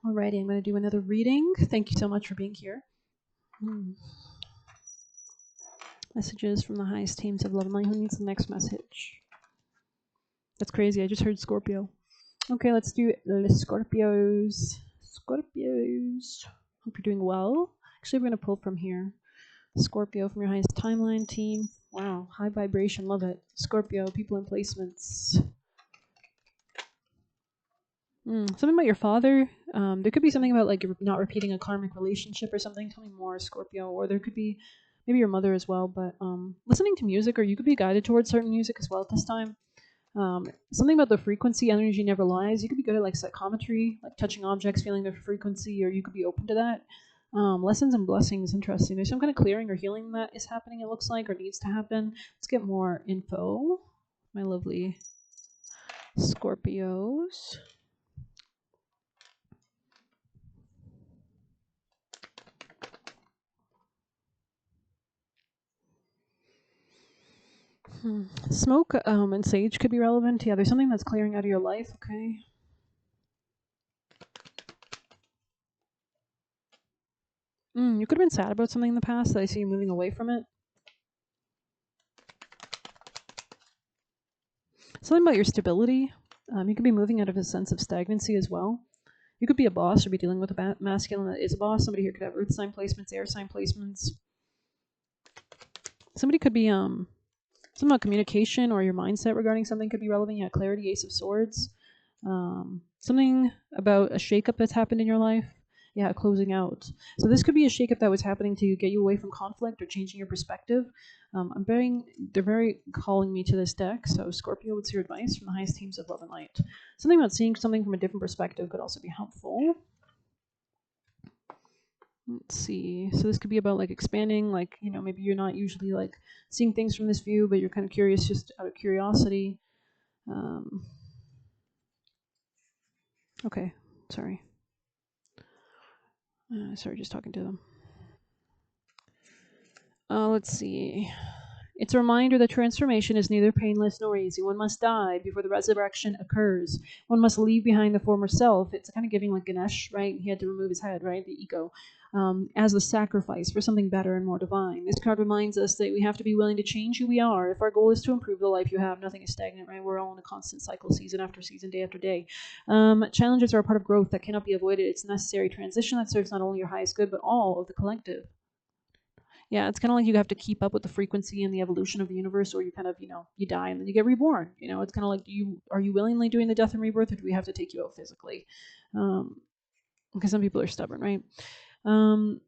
Alrighty, I'm going to do another reading. Thank you so much for being here. Messages from the highest teams of love and light. Who needs the next message? That's crazy. I just heard Scorpio. Okay, let's do the Scorpios. Scorpios. Hope you're doing well. Actually, we're going to pull from here. Scorpio from your highest timeline team. Wow, high vibration. Love it. Scorpio, people in placements. Something about your father. There could be something about like you're not repeating a karmic relationship or something. Tell me more, Scorpio. Or there could be maybe your mother as well. But listening to music, or you could be guided towards certain music as well at this time. Something about the frequency. Energy never lies. You could be good at like psychometry, like touching objects, feeling their frequency, or you could be open to that. Lessons and blessings. Interesting. There's some kind of clearing or healing that is happening. It looks like, or needs to happen. Let's get more info. My lovely Scorpios. Smoke and sage could be relevant. Yeah, there's something that's clearing out of your life. Okay. You could have been sad about something in the past that I see you moving away from it. Something about your stability. You could be moving out of a sense of stagnancy as well. You could be a boss or be dealing with a masculine that is a boss. Somebody here could have earth sign placements, air sign placements. Somebody could be something about communication or your mindset regarding something could be relevant. Yeah, clarity, ace of swords. Something about a shakeup that's happened in your life. Yeah, closing out. So this could be a shakeup that was happening to get you away from conflict or changing your perspective. They're very calling me to this deck. So Scorpio, what's your advice from the highest teams of love and light? Something about seeing something from a different perspective could also be helpful. Let's see. So this could be about like expanding, like, you know, maybe you're not usually like seeing things from this view, but you're kind of curious just out of curiosity. Okay, sorry. Sorry, just talking to them. Let's see. It's a reminder that transformation is neither painless nor easy. One must die before the resurrection occurs. One must leave behind the former self. It's kind of giving like Ganesh, right? He had to remove his head, right? The ego. As the sacrifice for something better and more divine. This card reminds us that we have to be willing to change who we are. If our goal is to improve the life you have, nothing is stagnant, right? We're all in a constant cycle, season after season, day after day. Challenges are a part of growth that cannot be avoided. It's a necessary transition that serves not only your highest good, but all of the collective. Yeah, it's kind of like you have to keep up with the frequency and the evolution of the universe, or you kind of, you know, you die and then you get reborn. You know, it's kind of like, are you willingly doing the death and rebirth, or do we have to take you out physically? Because some people are stubborn, right?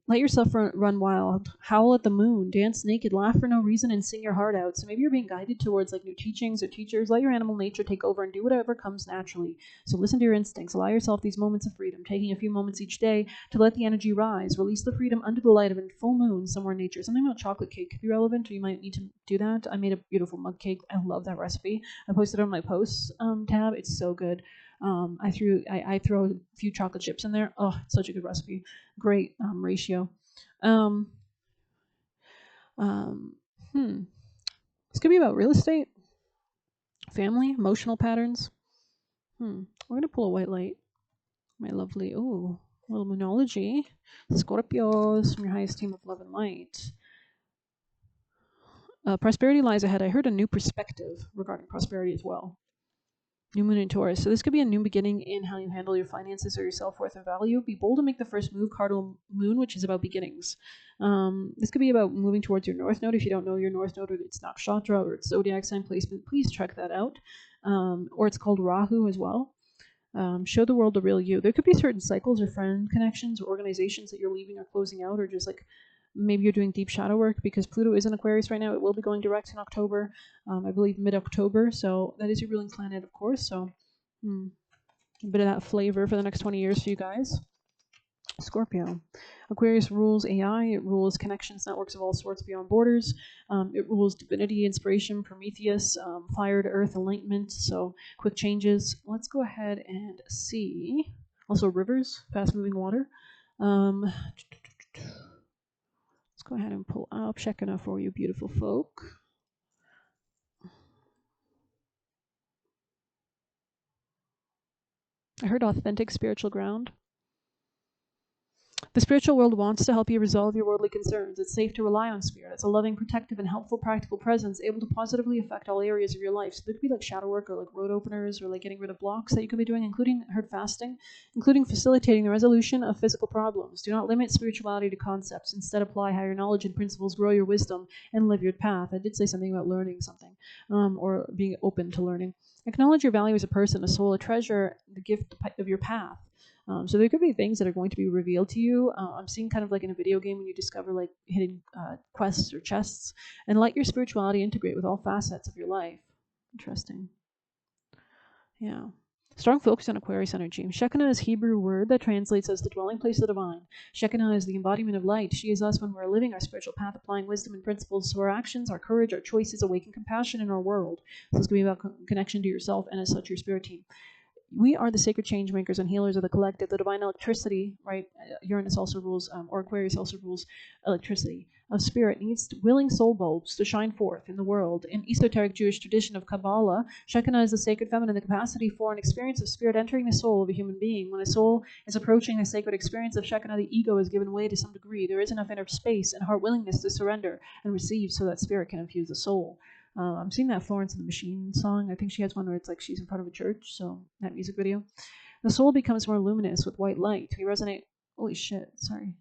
Let yourself run wild, howl at the moon, dance naked, laugh for no reason, and sing your heart out. So maybe you're being guided towards like new teachings or teachers. Let your animal nature take over and do whatever comes naturally. So listen to your instincts. Allow yourself these moments of freedom, taking a few moments each day to let the energy rise. Release the freedom under the light of a full moon somewhere in nature. Something about chocolate cake could be relevant, or you might need to do that. I made a beautiful mug cake. I love that recipe. I posted it on my posts tab. It's so good. I throw a few chocolate chips in there. Oh, it's such a good recipe. Great ratio. This could be about real estate, family, emotional patterns. We're gonna pull a white light. My lovely, little moonology. Scorpios from your highest team of love and light. Prosperity lies ahead. I heard a new perspective regarding prosperity as well. New moon in Taurus. So this could be a new beginning in how you handle your finances or your self-worth or value. Be bold to make the first move, cardinal moon, which is about beginnings. This could be about moving towards your north node. If you don't know your north node, or it's nakshatra or it's zodiac sign placement, please check that out. Or it's called Rahu as well. Show the world the real you. There could be certain cycles or friend connections or organizations that you're leaving or closing out, or just like maybe you're doing deep shadow work, because Pluto is in Aquarius right now. It will be going direct in October, I believe mid-October. So that is your ruling planet, of course. So a bit of that flavor for the next 20 years for you guys. Scorpio. Aquarius rules AI. It rules connections, networks of all sorts beyond borders. It rules divinity, inspiration, Prometheus, fire to earth, enlightenment. So quick changes. Let's go ahead and see. Also rivers, fast-moving water. Let's go ahead and pull up Shekinah for you beautiful folk. I heard authentic spiritual ground. The spiritual world wants to help you resolve your worldly concerns. It's safe to rely on spirit. It's a loving, protective, and helpful practical presence able to positively affect all areas of your life. So there could be like shadow work or like road openers or like getting rid of blocks that you could be doing, including hard fasting, including facilitating the resolution of physical problems. Do not limit spirituality to concepts. Instead, apply higher knowledge and principles, grow your wisdom, and live your path. I did say something about learning something, or being open to learning. Acknowledge your value as a person, a soul, a treasure, the gift of your path. So there could be things that are going to be revealed to you. I'm seeing kind of like in a video game when you discover like hidden quests or chests, and let your spirituality integrate with all facets of your life. Interesting. Yeah. Strong focus on Aquarius energy. Shekinah is a Hebrew word that translates as the dwelling place of the divine. Shekinah is the embodiment of light. She is us when we're living our spiritual path, applying wisdom and principles to our actions, our courage, our choices, awaken compassion in our world. So it's going to be about connection to yourself and as such your spirit team. We are the sacred change makers and healers of the collective, the divine electricity, right? Uranus also rules, or Aquarius also rules electricity of spirit, needs willing soul bulbs to shine forth in the world. In esoteric Jewish tradition of Kabbalah, Shekinah is the sacred feminine, the capacity for an experience of spirit entering the soul of a human being. When a soul is approaching the sacred experience of Shekinah, the ego is given way to some degree. There is enough inner space and heart willingness to surrender and receive so that spirit can infuse the soul. I'm seeing that Florence and the Machine song. I think she has one where it's like she's in front of a church, so that music video. The soul becomes more luminous with white light. We resonate. Holy shit, sorry.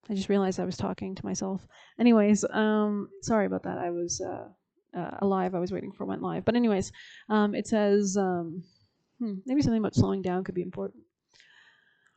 I just realized I was talking to myself. Anyways, sorry about that. I was alive. I was waiting for went live. But anyways, it says maybe something about slowing down could be important.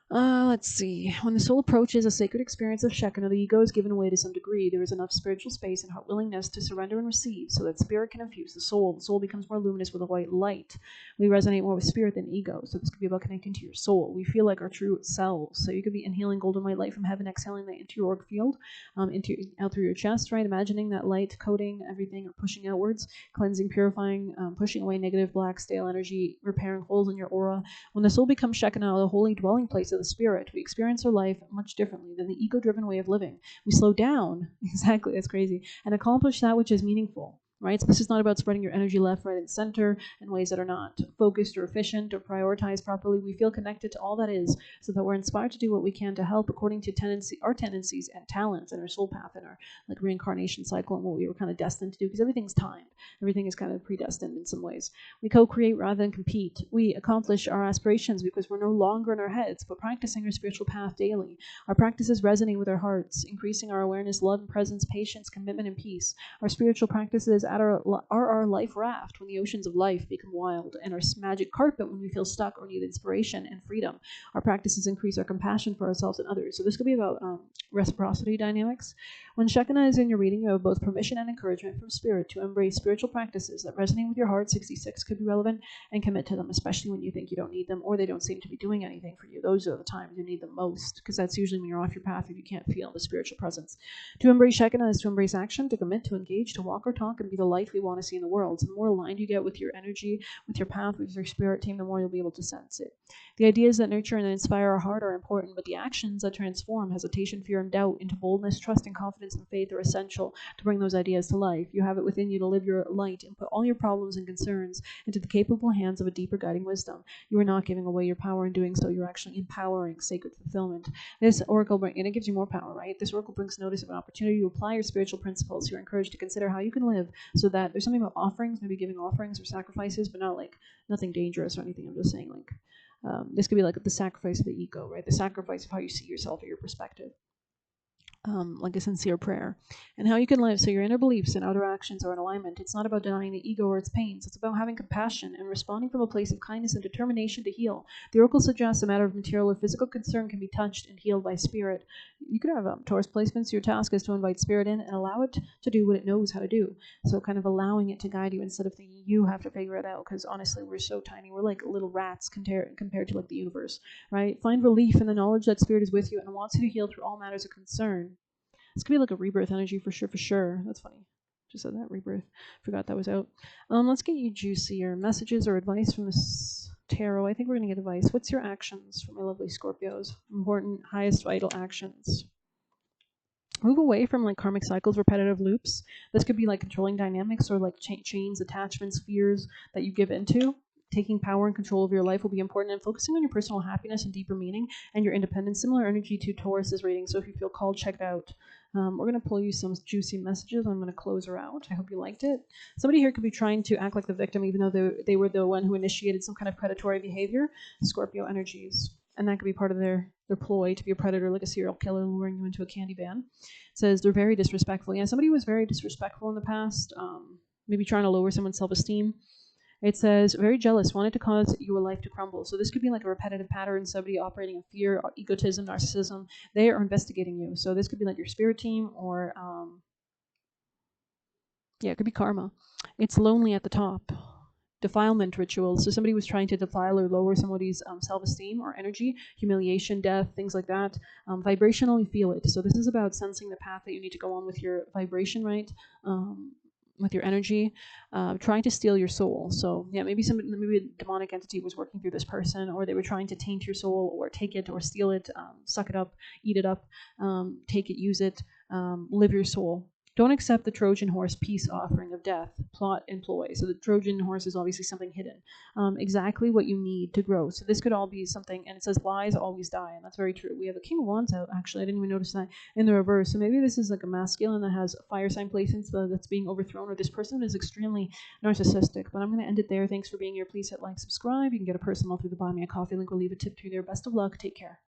Let's see. When the soul approaches a sacred experience of Shekinah, the ego is given way to some degree. There is enough spiritual space and heart willingness to surrender and receive so that spirit can infuse the soul. The soul becomes more luminous with a white light. We resonate more with spirit than ego, so this could be about connecting to your soul. We feel like our true selves. So you could be inhaling golden white light from heaven, exhaling that into your auric field, out through your chest, right? Imagining that light coating everything or pushing outwards, cleansing, purifying, pushing away negative, black, stale energy, repairing holes in your aura. When the soul becomes Shekinah, the holy dwelling place of the spirit, we experience our life much differently than the ego-driven way of living. We slow down, exactly, that's crazy, and accomplish that which is meaningful. Right? So this is not about spreading your energy left, right, and center in ways that are not focused or efficient or prioritized properly. We feel connected to all that is so that we're inspired to do what we can to help according to our tendencies and talents and our soul path and our like reincarnation cycle and what we were kind of destined to do, because everything's timed. Everything is kind of predestined in some ways. We co-create rather than compete. We accomplish our aspirations because we're no longer in our heads, but practicing our spiritual path daily. Our practices resonate with our hearts, increasing our awareness, love, and presence, patience, commitment, and peace. Our spiritual practices are our life raft when the oceans of life become wild, and our magic carpet when we feel stuck or need inspiration and freedom. Our practices increase our compassion for ourselves and others. So this could be about reciprocity dynamics. When Shekinah is in your reading, you have both permission and encouragement from spirit to embrace spiritual practices that resonate with your heart. 66 could be relevant, and commit to them, especially when you think you don't need them or they don't seem to be doing anything for you. Those are the times you need them most, because that's usually when you're off your path if you can't feel the spiritual presence. To embrace Shekinah is to embrace action, to commit, to engage, to walk or talk, and be the light we want to see in the world. So the more aligned you get with your energy, with your path, with your spirit team, the more you'll be able to sense it. The ideas that nurture and inspire our heart are important, but the actions that transform hesitation, fear, and doubt into boldness, trust, and confidence and faith are essential to bring those ideas to life. You have it within you to live your light and put all your problems and concerns into the capable hands of a deeper guiding wisdom. You are not giving away your power in doing so. You're actually empowering sacred fulfillment. This oracle and it gives you more power, right? This oracle brings notice of an opportunity to apply your spiritual principles. You're encouraged to consider how you can live so that there's something about offerings, maybe giving offerings or sacrifices, but not like nothing dangerous or anything. I'm just saying like this could be like the sacrifice of the ego, right? The sacrifice of how you see yourself or your perspective. Like a sincere prayer, and how you can live so your inner beliefs and outer actions are in alignment. It's not about denying the ego or its pains. It's about having compassion and responding from a place of kindness and determination to heal. The oracle suggests a matter of material or physical concern can be touched and healed by spirit. You could have Taurus placements. Your task is to invite spirit in and allow it to do what it knows how to do. So kind of allowing it to guide you instead of thinking you have to figure it out, because honestly, we're so tiny. We're like little rats compared to like the universe, right? Find relief in the knowledge that spirit is with you and wants you to heal through all matters of concern. This could be like a rebirth energy for sure. That's funny. Just said that, rebirth. Forgot that was out. Let's get you juicier messages or advice from this tarot. I think we're going to get advice. What's your actions for my lovely Scorpios? Important, highest vital actions. Move away from like karmic cycles, repetitive loops. This could be like controlling dynamics or like chains, attachments, fears that you give into. taking power and control of your life will be important, and focusing on your personal happiness and deeper meaning and your independence. Similar energy to Taurus's reading. So if you feel called, check it out. We're going to pull you some juicy messages. I'm going to close her out. I hope you liked it. Somebody here could be trying to act like the victim, even though they were the one who initiated some kind of predatory behavior. Scorpio energies. And that could be part of their ploy to be a predator, like a serial killer luring you into a candy van. It says they're very disrespectful. Yeah, somebody was very disrespectful in the past, maybe trying to lower someone's self-esteem. It says very jealous, wanted to cause your life to crumble. So this could be like a repetitive pattern, somebody operating in fear, egotism, narcissism. They are investigating you. So this could be like your spirit team, or it could be karma. It's lonely at the top. Defilement rituals. So somebody was trying to defile or lower somebody's self-esteem or energy, humiliation, death, things like that. Vibrationally feel it. So this is about sensing the path that you need to go on with your vibration, right? With your energy, trying to steal your soul. So yeah, maybe a demonic entity was working through this person, or they were trying to taint your soul, or take it, or steal it, suck it up, eat it up, take it, use it, live your soul. Don't accept the Trojan horse peace offering of death, plot, and ploy. So the Trojan horse is obviously something hidden. Exactly what you need to grow. So this could all be something, and it says lies always die, and that's very true. We have a King of Wands out, actually. I didn't even notice that in the reverse. So maybe this is like a masculine that has fire sign placements that's being overthrown, or this person is extremely narcissistic. But I'm going to end it there. Thanks for being here. Please hit like, subscribe. You can get a personal through the Buy Me a Coffee link. We'll leave a tip to you there. Best of luck. Take care.